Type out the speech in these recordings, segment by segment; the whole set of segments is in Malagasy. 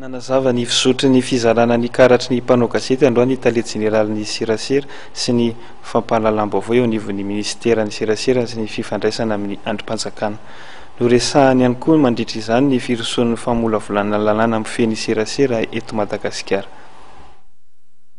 Nanazava ny fisotry ny fizarana ny karatry ny mpanao gazety androany Italia Jeneraly Serasera sy ny fampahalalam-baovao eo anivon'ny ministera ny Serasera sy ny fifandraisana amin'ny andrim-panjakana. Noresahany ihany koa mandritra izany ny firosoan'ny famolavolana lalàna amin'ny feny Serasera eto Madagasikara.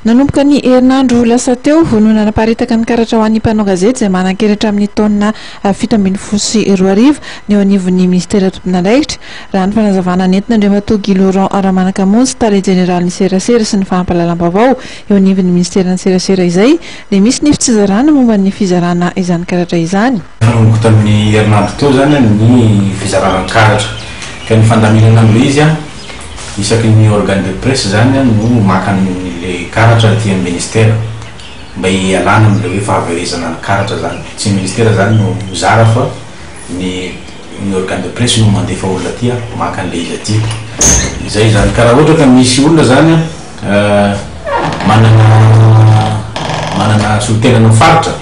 Nanomboka ny herinandro lasa teo no nanaparitaka ny karatra ho an'ny mpanao gazety izay manan-keratra amin'ny taona 7.2 ny eo anivon'ny ministera tompon'andraikitra raha ny fanazavana nentina Andriamatoa Laurent Ramanakamonjy Tale Jeneraly ny Serasera sy ny fahampahalalam-baovao eo anivon'ny ministera ny Serasera izay dia misy ny fitsizarana momba ny fizarana izany karatra izany. Nanomboka tamin'ny herinandro teo zany ny fizarana karatra ka ny fandaminana amin'ilay izy isaky ny organe de presse zany no maka le karatra ty amin'ny ministera mba hialana am'le hoe fahaverezana ny karatra zany tsy ministera zany no zara fa ny organe de presse no mandefa olona ty maka an'le izy aty izay zany karaha ohatra ka misy olona zany manana solitenana mifaritra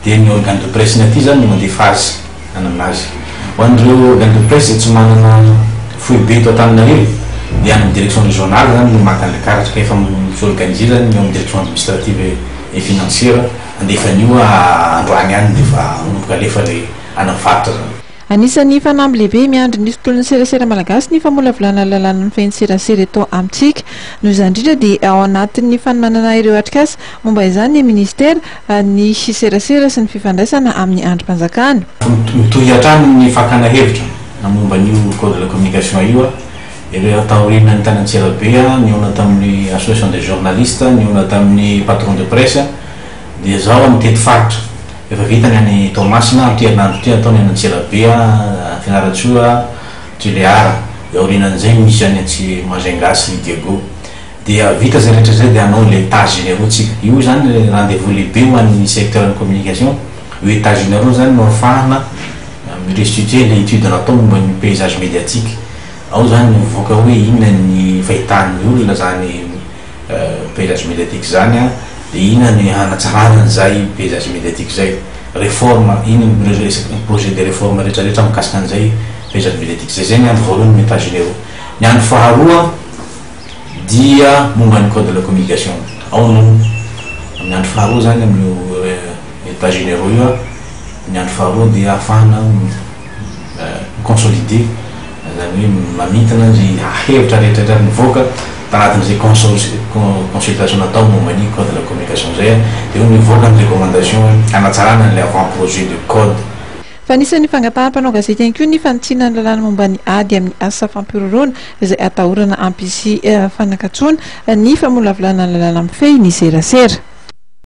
dia ny organe de presse ny aty zany no mandefa azy any aminazy ho an'ireo organe de presse tsy manana foibe eto Antananarivo dia amin'ny direction régionale zany no maka an'le karatra ka efa misorganiser zany eo amin'ny direction administrative et financière andefan'io androany any defa nomboka alefa le any amin'ny faritra zany. Anisan'ny fanamby lehibe miandry ny tontolon'ny Serasera malagasy ny famolavolana lalàna ny feny Serasera eto amintsika noho izany indrindra dia ao anatin'ny fanomanana ireo atrikasa momba izany ny ministera ny Serasera sy ny fifandraisana amin'ny andrim-panjakana. Mitohy hatrany ny fakana hevitra momba n'io code de la communication io ireo taorina ny tanantsirabe ny ona tamin'ny association des journalistes ny ona tamin'ny patron de presse dia zao mitety faritra efa vitany any Tomasina amin'ity herinandro ty ataony Anantsirabe Fianaratsoa Tuleara aorinan'izay misy any antsy Mazengasy ny Diego dia vita zay rehetra zay dia anao le état généraux tsika io zany rendez-vous lehibe ho an'ny secteur de communication io état généraux zany no ahafahana restituer le étude natao momba ny paysage médiatique ao zany mivoaka hoe inona ny fahitany olona zany paysage médiatique zany dia inona ny hanatsarana an'izay paysage médiatique zay réforme inona projet de réforme rehetrarehetra mikasika an'izay paysage médiatique zay zay ny andro voalohany ny état généraux ny andro faharoa dia momba ny code de la communication ao no amin'ny andro faharoa zany amin'io état généraux io ny andro faharoa dia ahafahana consolider zany hoe mamintana zay hevitra rehetrarehetra mivoaka tanatin'izay consultation natao momba ny code de la communication zay dia mivoaka ny recommandation hanatsarana le avant projet de code. Fa anisan'ny fangataham-panao gazety ihany koa ny fanitsinana lalàna momba ny ady amin'ny asa fampiroroana izay atahorana ampisi fanakatsoana ny famolavolana lalàna amin'ny feny Serasera.